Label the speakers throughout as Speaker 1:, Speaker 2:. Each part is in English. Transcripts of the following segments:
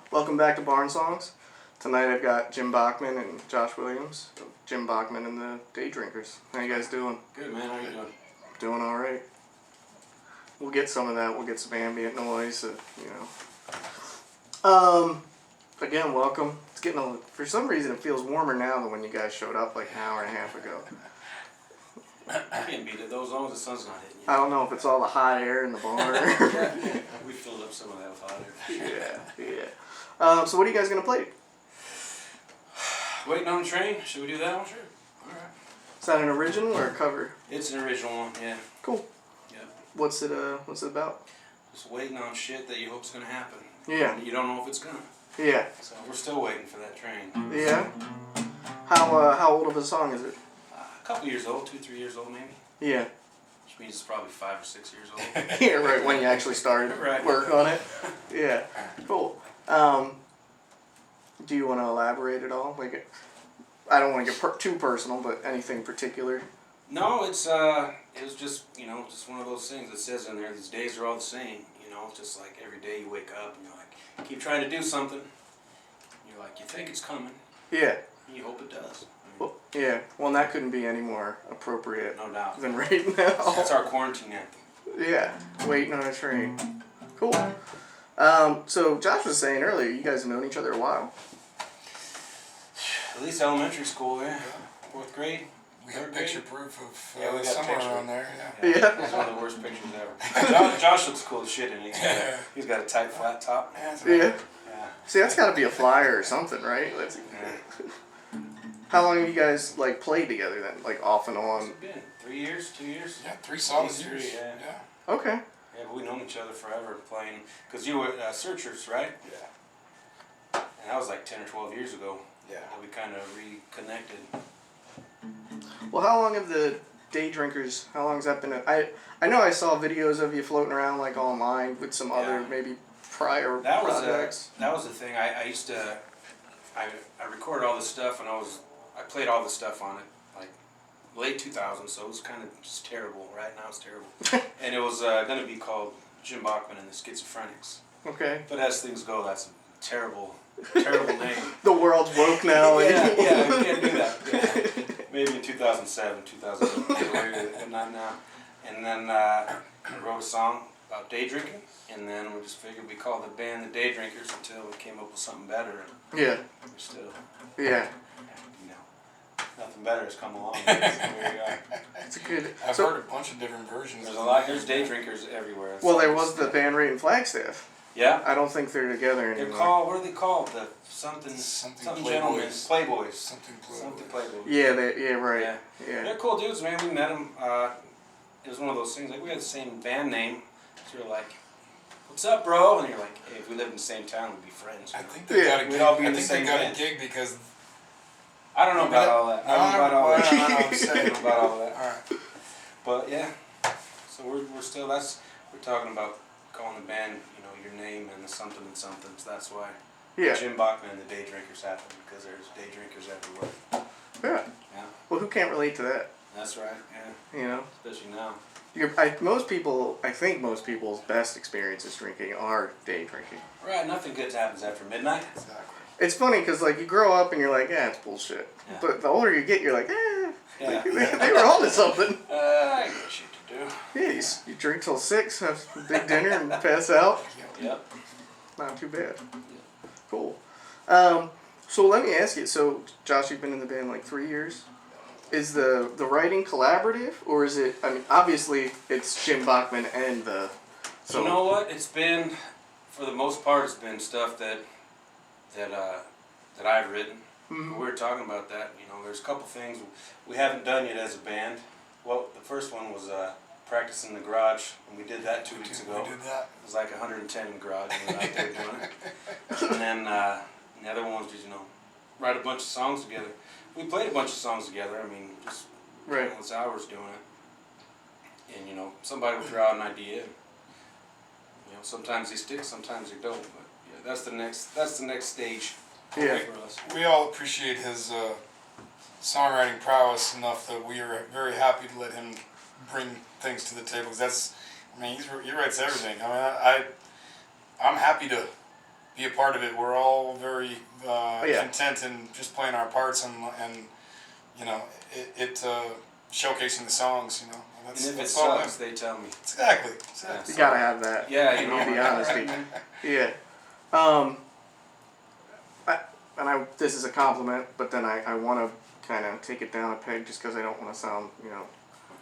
Speaker 1: Welcome back to Barn Songs. Tonight I've got Jim Bachmann and Josh Williams. Jim Bachmann and the Day Drinkers. How you guys doing?
Speaker 2: Good, man. How you doing?
Speaker 1: Doing all right. We'll get some of that. We'll get some ambient noise, Again, welcome. It's getting for some reason it feels warmer now than when you guys showed up like an hour and a half ago.
Speaker 2: I can't beat it. Those long as the sun's not hitting you.
Speaker 1: I don't know if it's all the hot air in the barn.
Speaker 2: We filled up some of that with hot air.
Speaker 1: Yeah. So what are you guys gonna play?
Speaker 2: Waiting on the train. Should we do that one? Sure. All right.
Speaker 1: Is that an original or a cover?
Speaker 2: It's an original one. Yeah.
Speaker 1: Cool.
Speaker 2: Yep.
Speaker 1: What's it about?
Speaker 2: Just waiting on shit that you hope's gonna happen.
Speaker 1: Yeah.
Speaker 2: You don't know if it's gonna.
Speaker 1: Yeah.
Speaker 2: So we're still waiting for that train.
Speaker 1: Yeah. How old of a song is it?
Speaker 2: A couple years old, 2-3 years old maybe.
Speaker 1: Yeah.
Speaker 2: Which means it's probably 5 or 6 years old.
Speaker 1: Yeah, right, when you actually started work on it. Yeah. Cool. Do you want to elaborate at all? Like, I don't want to get too personal, but anything particular?
Speaker 2: No, it was just, just one of those things that says in there, these days are all the same, just like every day you wake up and you're like, keep trying to do something. You're like, you think it's coming.
Speaker 1: Yeah.
Speaker 2: And you hope it does.
Speaker 1: Well, yeah. Well, and that couldn't be any more appropriate.
Speaker 2: No doubt.
Speaker 1: Than right now.
Speaker 2: That's our quarantine anthem.
Speaker 1: Yeah. Waiting on a train. Cool. So Josh was saying earlier, you guys have known each other a while.
Speaker 3: At least elementary school, yeah.
Speaker 2: 4th grade.
Speaker 3: We have picture proof of
Speaker 2: we got
Speaker 3: somewhere
Speaker 2: picture.
Speaker 3: around there.
Speaker 1: Yeah.
Speaker 2: It's one of the worst pictures ever. Josh looks cool as shit in it. He's got a tight, flat top.
Speaker 1: Yeah. See, that's got to be a flyer or something, right? How long have you guys played together then? Like off and on?
Speaker 2: What's it been? 3 years? 2 years?
Speaker 3: Yeah, 3 solid years.
Speaker 2: Yeah.
Speaker 1: Okay.
Speaker 2: Yeah, but we've known each other forever playing. Because you were Searchers, right?
Speaker 3: Yeah.
Speaker 2: And that was like 10 or 12 years ago.
Speaker 3: Yeah.
Speaker 2: That we kind of reconnected.
Speaker 1: Well, how long have the Day Drinkers, how long has that been? I know I saw videos of you floating around online with some other maybe prior projects.
Speaker 2: That was the thing. I used to, I recorded all this stuff and I played all this stuff on it like late 2000s, so it was kind of just terrible. Right now it's terrible. And it was going to be called Jim Bachmann and the Schizophrenics.
Speaker 1: Okay.
Speaker 2: But as things go, that's a terrible name.
Speaker 1: The world's woke now.
Speaker 2: Yeah, you can't do that. Yeah. Maybe in 2007, 2008, but not now. And then I wrote a song about day drinking, and then we just figured we called the band the Day Drinkers until we came up with something better.
Speaker 1: Yeah.
Speaker 2: We're still,
Speaker 1: yeah.
Speaker 2: Nothing better has come along. So here we are.
Speaker 1: It's a good.
Speaker 3: I've heard a bunch of different versions.
Speaker 2: There's Day Drinkers everywhere.
Speaker 1: Well, there was the band Rate and Flagstaff.
Speaker 2: Yeah.
Speaker 1: I don't think they're together anymore.
Speaker 2: They're called, what are they called? The something gentlemen. Playboys.
Speaker 3: Something
Speaker 1: Playboys. Yeah, right. Yeah.
Speaker 2: They're cool dudes, man. We met them. It was one of those things, we had the same band name. So you're like, what's up, bro? And you're like, hey, if we lived in the same town, we'd be friends.
Speaker 3: I think they got a gig.
Speaker 2: We'd all be in
Speaker 3: I
Speaker 2: the
Speaker 3: think
Speaker 2: same
Speaker 3: they got
Speaker 2: band.
Speaker 3: a gig because...
Speaker 2: I don't know about all that. I don't know about all that.
Speaker 3: I'm saying
Speaker 2: about all that.
Speaker 3: Alright.
Speaker 2: But yeah, so we're still, we're talking about calling the band, your name and the something and something. So that's why Jim Bachmann and the Day Drinkers happened, because there's day drinkers everywhere.
Speaker 1: Yeah. Well, who can't relate to that?
Speaker 2: That's right, yeah. Especially now.
Speaker 1: I think most people's best experiences drinking are day drinking.
Speaker 2: Right, nothing good happens after midnight.
Speaker 3: Exactly.
Speaker 1: It's funny because you grow up and you're like, yeah, it's bullshit. Yeah. But the older you get, you're like, they were onto something.
Speaker 2: I got shit to do.
Speaker 1: Yeah, you drink till 6, have a big dinner, and pass out.
Speaker 2: Yep.
Speaker 1: Not too bad. Cool. So let me ask you. So Josh, you've been in the band 3 years. Is the writing collaborative, or is it? I mean, obviously it's Jim Bachmann and the.
Speaker 2: So you know what? It's been, for the most part, it's been stuff that I've written. Mm-hmm. We were talking about that. There's a couple things we haven't done yet as a band. Well, the first one was practice in the garage, and we did that 2 weeks ago.
Speaker 3: We did that.
Speaker 2: It was like 110 in the garage, and we were out there doing it. And then the other one was just write a bunch of songs together. We played a bunch of songs together. I mean, just countless hours doing it. And somebody would throw out an idea. Sometimes they stick, sometimes they don't. But yeah, that's the next stage.
Speaker 1: Yeah.
Speaker 2: For us.
Speaker 3: We all appreciate his songwriting prowess enough that we are very happy to let him bring things to the table. Because he writes everything. I mean, I'm happy to be a part of it. We're all very
Speaker 1: Yeah.
Speaker 3: content in just playing our parts and you know, showcasing the songs, you know.
Speaker 2: And if it
Speaker 3: that's all
Speaker 2: sucks, they tell me.
Speaker 3: Exactly.
Speaker 1: You gotta have that.
Speaker 2: Yeah, you know.
Speaker 1: The honesty. Yeah. This is a compliment, but then I want to kind of take it down a peg just because I don't want to sound, you know,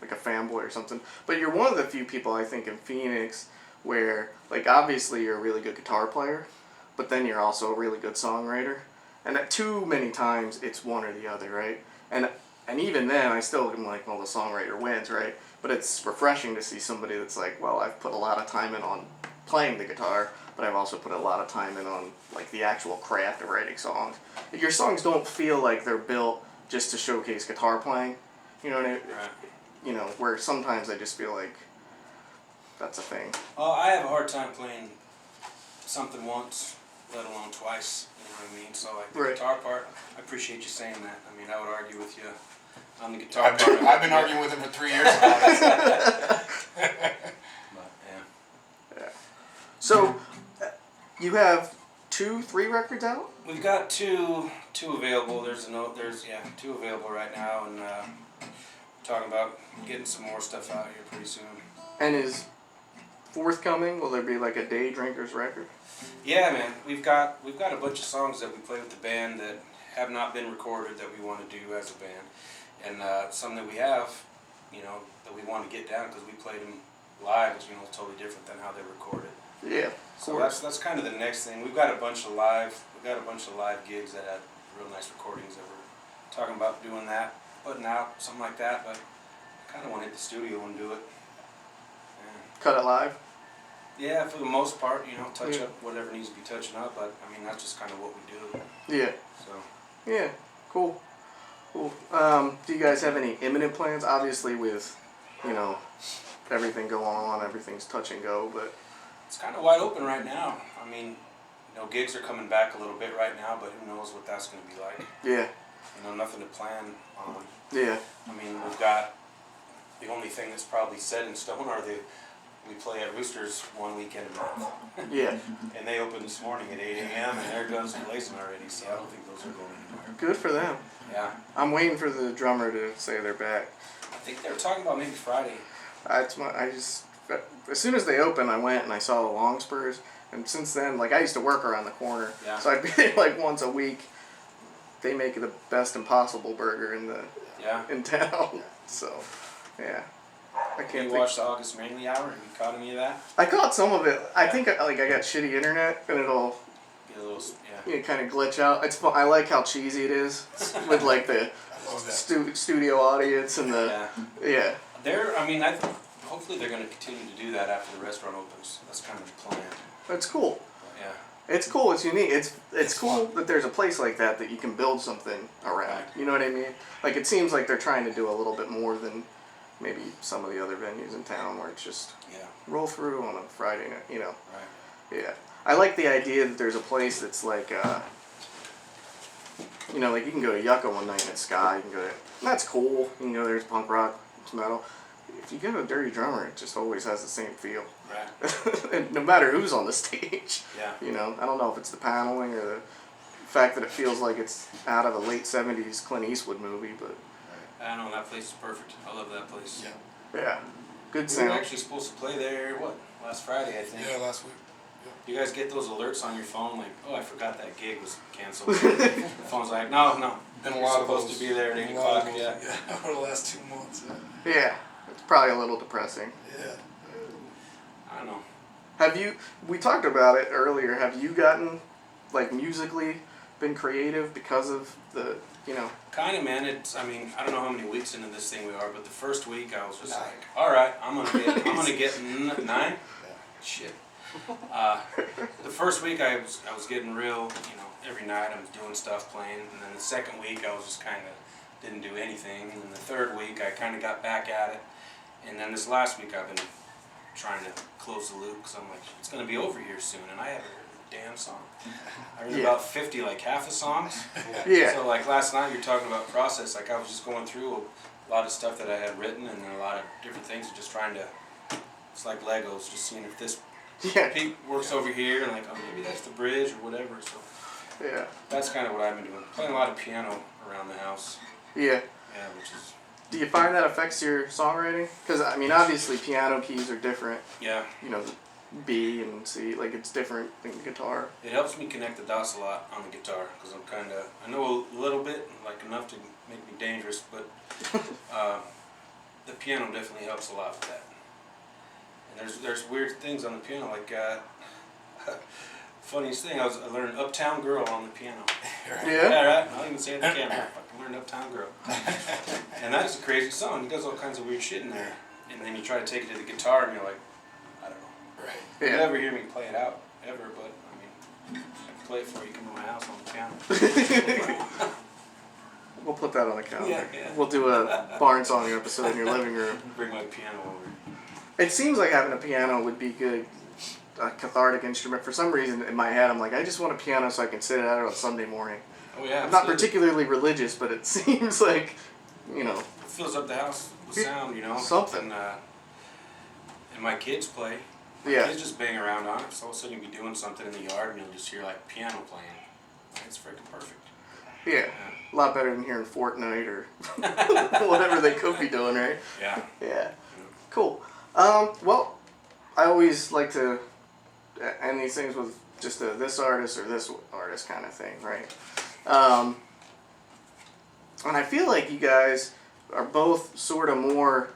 Speaker 1: like a fanboy or something. But you're one of the few people I think in Phoenix where, like, obviously you're a really good guitar player, but then you're also a really good songwriter. And that too many times it's one or the other, right? And even then I still am like, well, the songwriter wins, right? But it's refreshing to see somebody that's like, well, I've put a lot of time in on playing the guitar, but I've also put a lot of time in on like the actual craft of writing songs. Your songs don't feel like they're built just to showcase guitar playing. You know what I mean?
Speaker 2: Right.
Speaker 1: You know, where sometimes I just feel like that's a thing.
Speaker 2: Well, I have a hard time playing something once, let alone twice. You know what I mean? So like the
Speaker 1: Right.
Speaker 2: guitar part, I appreciate you saying that. I mean, I would argue with you on the guitar part.
Speaker 3: I've been arguing with him for 3 years about it.
Speaker 2: But yeah.
Speaker 1: So, you have 3 records out?
Speaker 2: We've got two available. There's two available right now, and talking about getting some more stuff out here pretty soon.
Speaker 1: And is forthcoming? Will there be like a Day Drinkers record?
Speaker 2: Yeah, man. We've got a bunch of songs that we play with the band that have not been recorded that we want to do as a band, and some that we have, you know, that we want to get down because we played them live. It's, you know, totally different than how they're recorded.
Speaker 1: Yeah.
Speaker 2: So that's kind of the next thing. We've got a bunch of live gigs that had real nice recordings that we're talking about doing that, putting out something like that. But I kind of want to hit the studio and do it.
Speaker 1: Cut it live?
Speaker 2: Yeah, for the most part, you know, touch up whatever needs to be touching up. But I mean, that's just kind of what we do.
Speaker 1: Yeah.
Speaker 2: So.
Speaker 1: Yeah. Cool. Cool. Do you guys have any imminent plans? Obviously, with, you know, everything going on, everything's touch and go, but.
Speaker 2: It's kind of wide open right now. I mean, you know, gigs are coming back a little bit right now, but who knows what that's going to be like.
Speaker 1: Yeah.
Speaker 2: You know, nothing to plan on.
Speaker 1: Yeah.
Speaker 2: I mean, we've got the only thing that's probably set in stone are we play at Roosters one weekend a month.
Speaker 1: Yeah.
Speaker 2: And they opened this morning at 8 a.m. and they're guns blazing already, so I don't think those are going anywhere.
Speaker 1: Good for them.
Speaker 2: Yeah.
Speaker 1: I'm waiting for the drummer to say they're back.
Speaker 2: I think they were talking about maybe Friday.
Speaker 1: As soon as they opened, I went and I saw the Longspurs, and since then, like, I used to work around the corner,
Speaker 2: Yeah.
Speaker 1: so I'd be there like once a week. They make the best Impossible Burger in town. So, yeah. I can't.
Speaker 2: You watched the August Mainly Hour? Have you caught any of that?
Speaker 1: I caught some of it. I think I got shitty internet, and it'll
Speaker 2: Get a little, yeah.
Speaker 1: kind of glitch out. It's fun. I like how cheesy it is with like the studio audience and the yeah.
Speaker 2: Hopefully they're going to continue to do that after the restaurant opens. That's kind of the plan.
Speaker 1: It's cool.
Speaker 2: Yeah.
Speaker 1: It's cool. It's unique. It's cool that there's a place like that you can build something around.
Speaker 2: Right.
Speaker 1: You know what I mean? Like, it seems like they're trying to do a little bit more than maybe some of the other venues in town where it's just roll through on a Friday night. You know.
Speaker 2: Right.
Speaker 1: Yeah. I like the idea that there's a place that's like, you know, like you can go to Yucca one night and it's Sky. You can go to, and that's cool. You know, there's punk rock, there's metal. If you go to Dirty Drummer, it just always has the same feel.
Speaker 2: Right.
Speaker 1: And no matter who's on the stage.
Speaker 2: Yeah.
Speaker 1: You know, I don't know if it's the paneling or the fact that it feels like it's out of a late 70s Clint Eastwood movie, but.
Speaker 2: I know, that place is perfect. I love that place.
Speaker 3: Yeah.
Speaker 1: Yeah. Good
Speaker 2: We
Speaker 1: sound.
Speaker 2: were actually supposed to play there, last Friday, I think.
Speaker 3: Yeah, last week.
Speaker 2: You guys get those alerts on your phone, like, oh, I forgot that gig was canceled. The phone's like, no.
Speaker 3: Been a
Speaker 2: You're
Speaker 3: lot
Speaker 2: supposed
Speaker 3: of those.
Speaker 2: to be there at 8
Speaker 3: Been a lot
Speaker 2: o'clock,
Speaker 3: of those,
Speaker 2: yeah.
Speaker 3: Over the last 2 months.
Speaker 1: Yeah. It's probably a little depressing.
Speaker 3: Yeah.
Speaker 2: I don't know.
Speaker 1: We talked about it earlier, have you gotten, like, musically been creative because of the, you know?
Speaker 2: Kind of, man. I don't know how many weeks into this thing we are, but the first week I was just like, all right, I'm gonna get 9. Shit. The first week I was getting real, you know, every night I was doing stuff, playing, and then the second week I was just kind of didn't do anything, and then the third week I kind of got back at it, and then this last week I've been trying to close the loop because I'm like, it's gonna be over here soon, and I haven't heard a damn song. I heard about 50, like half the songs.
Speaker 1: Yeah.
Speaker 2: So like last night you're talking about process, like I was just going through a lot of stuff that I had written and then a lot of different things, just trying to, it's like Legos, just seeing if this
Speaker 1: Yeah.
Speaker 2: Pete works over here, and like, oh, maybe that's the bridge or whatever. So
Speaker 1: Yeah.
Speaker 2: that's kind of what I've been doing. Playing a lot of piano around the house.
Speaker 1: Yeah.
Speaker 2: Yeah, which is.
Speaker 1: Do you find that affects your songwriting? Because I mean, obviously, piano keys are different.
Speaker 2: Yeah.
Speaker 1: You know, B and C, like it's different than guitar.
Speaker 2: It helps me connect the dots a lot on the guitar because I know a little bit, like enough to make me dangerous, but the piano definitely helps a lot with that. And there's weird things on the piano, like funniest thing, I learned Uptown Girl on the piano.
Speaker 1: Yeah?
Speaker 2: Yeah, right? I'll even say it on the camera. I learned Uptown Girl. And that's a crazy song. It does all kinds of weird shit in there. And then you try to take it to the guitar and you're like, I don't know.
Speaker 3: Right.
Speaker 2: You'll
Speaker 1: Yeah.
Speaker 2: never hear me play it out, ever, but I mean, I can play it for you. Come to my house on the piano.
Speaker 1: We'll put that on the calendar.
Speaker 2: Yeah.
Speaker 1: We'll do a barn song episode in your living room.
Speaker 2: Bring my piano over.
Speaker 1: It seems like having a piano would be good, a cathartic instrument. For some reason, in my head, I'm like, I just want a piano so I can sit at it on Sunday morning.
Speaker 2: Oh yeah.
Speaker 1: I'm not
Speaker 2: absolutely.
Speaker 1: particularly religious, but it seems like, you know,
Speaker 2: It fills up the house with sound, you know.
Speaker 1: Something.
Speaker 2: And my kids play.
Speaker 1: yeah.
Speaker 2: Kids just bang around on it. So all of a sudden you'll be doing something in the yard and you'll just hear like piano playing. It's freaking perfect.
Speaker 1: Yeah. A lot better than hearing Fortnite or whatever they could be doing, right?
Speaker 2: Yeah.
Speaker 1: Yeah. Cool. Well, I always like to end these things with just a this artist or this artist kind of thing, right? And I feel like you guys are both sort of more,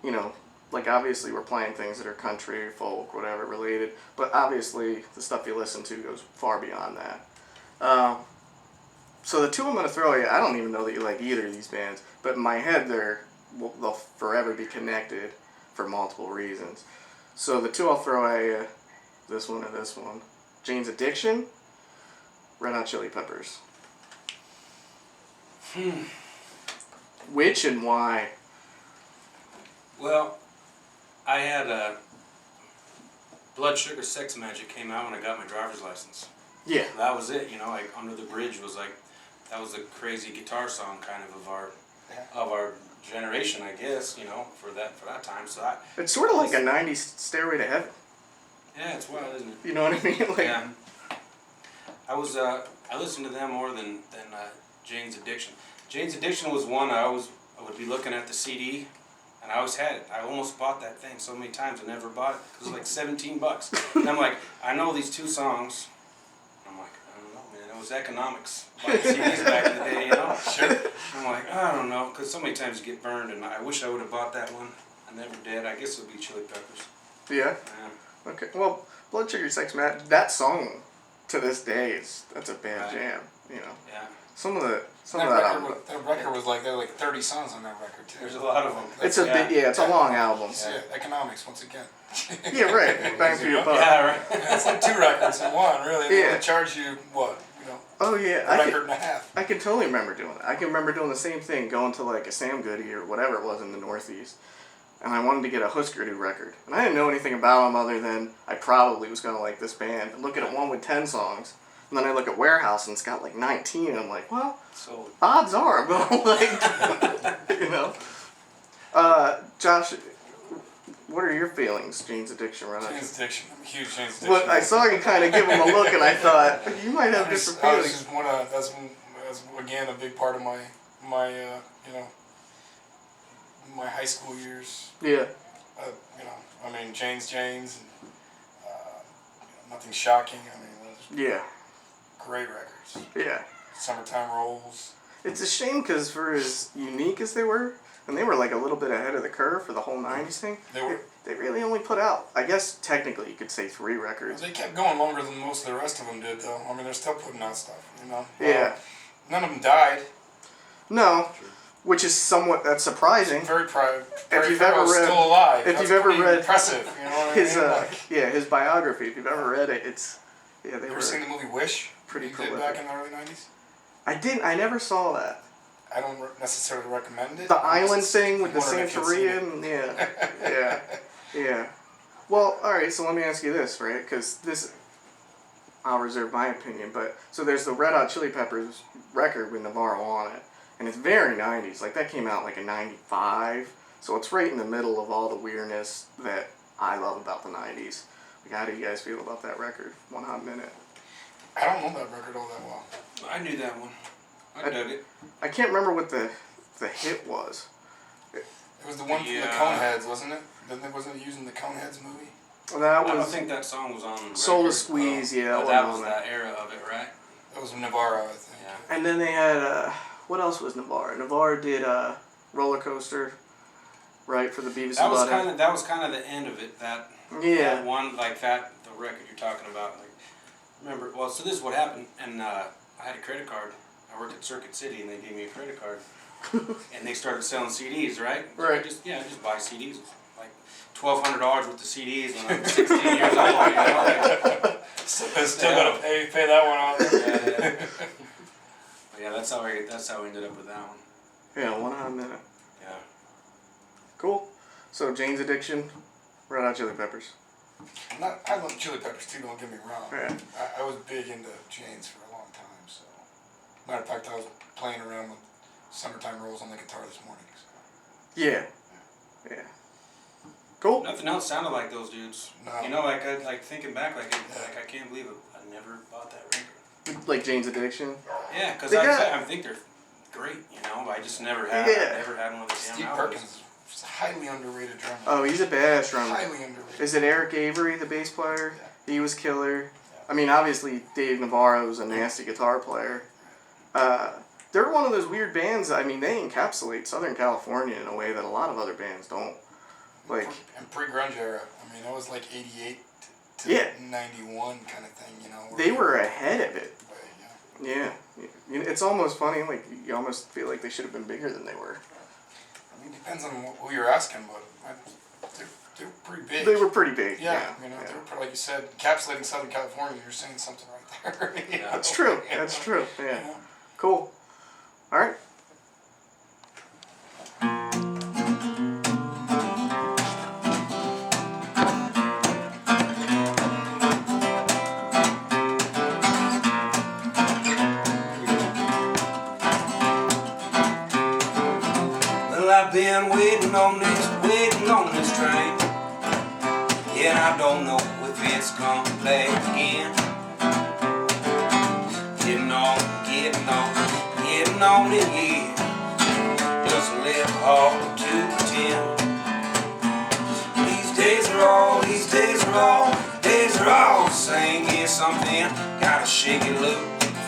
Speaker 1: you know, like obviously we're playing things that are country, folk, whatever related, but obviously the stuff you listen to goes far beyond that. So the two I'm going to throw at you, I don't even know that you like either of these bands, but in my head they'll forever be connected for multiple reasons. So the two I'll throw at you, this one and this one, Jane's Addiction, Red Hot Chili Peppers. Which and why?
Speaker 2: Well, I had Blood Sugar Sex Magic came out when I got my driver's license.
Speaker 1: Yeah.
Speaker 2: That was it, you know, like Under the Bridge was like, that was a crazy guitar song kind of our generation, I guess, you know, for that time. So
Speaker 1: It's sort of like a 90s Stairway to Heaven.
Speaker 2: yeah, it's wild, isn't it?
Speaker 1: You know what I mean? Like,
Speaker 2: Yeah. I listened to them more than Jane's Addiction. Jane's Addiction was one I would be looking at the CD, and I always had it. I almost bought that thing so many times. I never bought it because it was like $17. And I'm like, I know these two songs. I'm like, I don't know, man. It was economics. Buying CDs back in the day, you know.
Speaker 3: Sure.
Speaker 2: I'm like, I don't know, because so many times you get burned, and I wish I would have bought that one. I never did. I guess it would be Chili Peppers.
Speaker 1: yeah.
Speaker 2: Yeah.
Speaker 1: Okay. Well, Blood Sugar Sex Magic, that song to this day that's a bad
Speaker 2: Right.
Speaker 1: jam. You know.
Speaker 2: Yeah.
Speaker 1: Some of that
Speaker 3: That record was like, there were like 30 songs on that record too.
Speaker 2: There's a lot of them.
Speaker 1: It's a big, it's a long album.
Speaker 3: Yeah, economics once again.
Speaker 1: Yeah, right. Bang for your buck.
Speaker 2: Yeah, right.
Speaker 3: Yeah, it's like two records in one, really. They
Speaker 1: Yeah.
Speaker 3: only charge you what,
Speaker 1: Oh yeah,
Speaker 3: a record and a half.
Speaker 1: I can totally remember doing it. I can remember doing the same thing, going to like a Sam Goody or whatever it was in the Northeast, and I wanted to get a Husker Du record, and I didn't know anything about them other than I probably was gonna like this band. And looking at one with 10 songs, and then I look at Warehouse and it's got like 19, and I'm like, well,
Speaker 2: So
Speaker 1: odds are I'm gonna like, you know. Josh, what are your feelings, Jane's Addiction, Red Hot?
Speaker 3: Jane's Addiction. I'm a huge Jane's Addiction.
Speaker 1: But I saw you kind of give him a look, and I thought you might have different
Speaker 3: I was
Speaker 1: feelings.
Speaker 3: just that's again a big part of my my high school years.
Speaker 1: Yeah.
Speaker 3: I mean Jane's and Nothing Shocking. I mean, those
Speaker 1: Yeah.
Speaker 3: great records.
Speaker 1: Yeah.
Speaker 3: Summertime Rolls.
Speaker 1: It's a shame because for as unique as they were, and they were like a little bit ahead of the curve for the whole 90s thing, they really only put out, I guess technically you could say 3 records.
Speaker 3: They kept going longer than most of the rest of them did, though. I mean, they're still putting out stuff, you know.
Speaker 1: Yeah.
Speaker 3: None of them died.
Speaker 1: No, which is somewhat, that's surprising.
Speaker 3: Very proud.
Speaker 1: If you've ever read,
Speaker 3: still alive.
Speaker 1: if
Speaker 3: That's
Speaker 1: you've ever
Speaker 3: pretty
Speaker 1: read
Speaker 3: impressive, you know what
Speaker 1: his,
Speaker 3: I mean?
Speaker 1: his biography, if you've ever read it, it's, yeah, they
Speaker 3: You
Speaker 1: were
Speaker 3: ever seen the movie Wish?
Speaker 1: pretty
Speaker 3: He did
Speaker 1: prolific.
Speaker 3: back in the early 90s?
Speaker 1: I never saw that.
Speaker 3: I don't necessarily recommend it.
Speaker 1: The island thing with the
Speaker 3: wondering if you've seen it.
Speaker 1: Santorian, yeah. Well, all right. So let me ask you this, right? Because this, I'll reserve my opinion. But so there's the Red Hot Chili Peppers record with Navarro on it, and it's very '90s. Like that came out like in '95, so it's right in the middle of all the weirdness that I love about the '90s. Like, how do you guys feel about that record, One Hot Minute?
Speaker 3: I don't know that record all that well.
Speaker 2: I knew that one. I dug it.
Speaker 1: I can't remember what the hit was.
Speaker 3: It was the one from the Coneheads, wasn't it? Wasn't it using the Coneheads movie?
Speaker 1: That was.
Speaker 2: I don't think that song was on the
Speaker 1: Soul to
Speaker 2: record.
Speaker 1: Squeeze, yeah.
Speaker 2: Oh, that was that era of it, right?
Speaker 3: That was Navarro, I think.
Speaker 2: Yeah.
Speaker 1: And then they had, what else was Navarro? Navarro did Roller Coaster, right, for the Beavis and Butthead.
Speaker 2: That was kind of the end of it. That one, like that, the record you're talking about. Like, remember, well, so this is what happened, and I had a credit card. I worked at Circuit City, and they gave me a credit card. And they started selling CDs, right?
Speaker 1: Right.
Speaker 2: Just buy CDs. Like $1,200 worth of CDs when I was 16 years old. You know? Like,
Speaker 3: Still gotta pay that one off.
Speaker 2: Yeah. But yeah, that's how we ended up with that one.
Speaker 1: Yeah, One Hot Minute.
Speaker 2: Yeah.
Speaker 1: Cool. So Jane's Addiction, Red Hot Chili Peppers.
Speaker 3: I love Chili Peppers too, don't get me wrong.
Speaker 1: Yeah.
Speaker 3: I was big into Jane's for a long time, so. Matter of fact, I was playing around with Summertime Rolls on the guitar this morning. So.
Speaker 1: Yeah. Yeah. Cool.
Speaker 2: Nothing else sounded like those dudes.
Speaker 3: No.
Speaker 2: You know, like thinking back, like I can't believe it. I never bought that record.
Speaker 1: Like Jane's Addiction.
Speaker 2: Yeah, because I think they're great. You know, I just never had.
Speaker 1: Yeah.
Speaker 2: I never had one of the
Speaker 3: Steve
Speaker 2: damn
Speaker 3: Perkins
Speaker 2: albums.
Speaker 3: is a highly underrated drummer.
Speaker 1: Oh, he's a badass drummer.
Speaker 3: Highly underrated.
Speaker 1: Is it Eric Avery, the bass player?
Speaker 3: Yeah.
Speaker 1: He was killer.
Speaker 3: Yeah.
Speaker 1: I mean, obviously, Dave Navarro's a nasty guitar player. They're one of those weird bands. I mean, they encapsulate Southern California in a way that a lot of other bands don't. Like,
Speaker 3: And pre-grunge era. I mean, that was like 88 to
Speaker 1: Yeah.
Speaker 3: 91 kind of thing, you know.
Speaker 1: they were ahead of it.
Speaker 3: Yeah.
Speaker 1: Yeah. You know, it's almost funny. Like, you almost feel like they should have been bigger than they were.
Speaker 3: I mean, depends on who you're asking, but they're pretty big.
Speaker 1: They were pretty big.
Speaker 3: Yeah, you know, they were like you said, encapsulating Southern California. You're saying something right there. You know?
Speaker 1: That's true. That's true. Yeah. Cool. All right.
Speaker 2: Well, I've been waiting on this train. Yeah, and I don't know if it's coming back again. Getting on it, yeah. Just a little hard to pretend. These days are all the same. Yeah, something gotta shake it look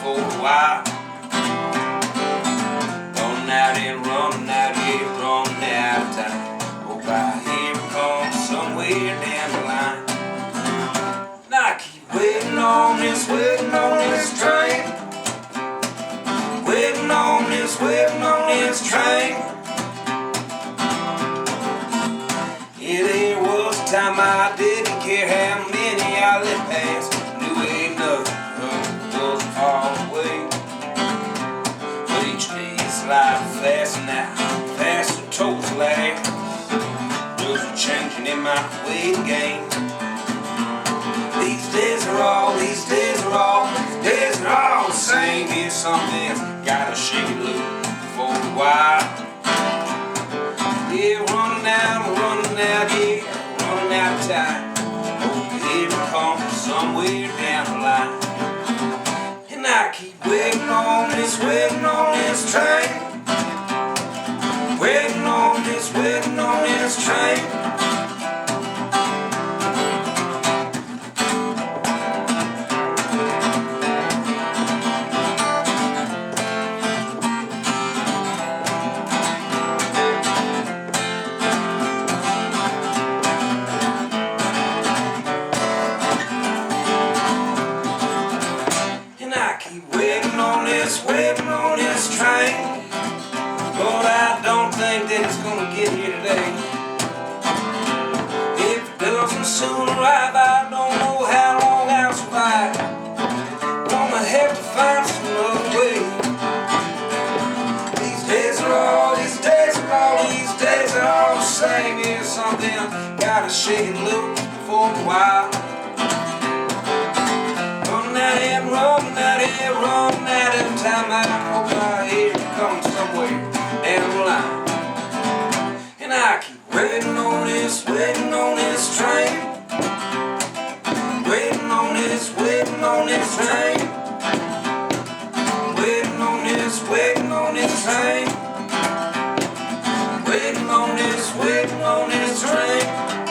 Speaker 2: for a while. Running out and running out, yeah, running out of time. Oh, by here it comes somewhere down the line. And I keep waiting on this train. Waiting on this train. Yeah, there was a time I didn't care how many I let pass. Knew ain't nothing was far away. But each day slide fast now, faster toes lag. Rules are changing in my waiting game. These days are all the same. Here's something's gotta shake it loose for a while. Yeah, running out of time. Oh, here it comes somewhere down the line. And I keep waiting on this train. Waiting on this train. And I keep waiting on this train. But I don't think that it's gonna get here today. If it doesn't soon arrive, I don't know how long I'll survive. Gonna have to find some other way. These days are all the same. Here's something gotta shake it loose for a while. Running out of time. I hope I hear it come somewhere down the line. And I keep waiting on this train. on this train. Waiting on this train. Waiting on this train.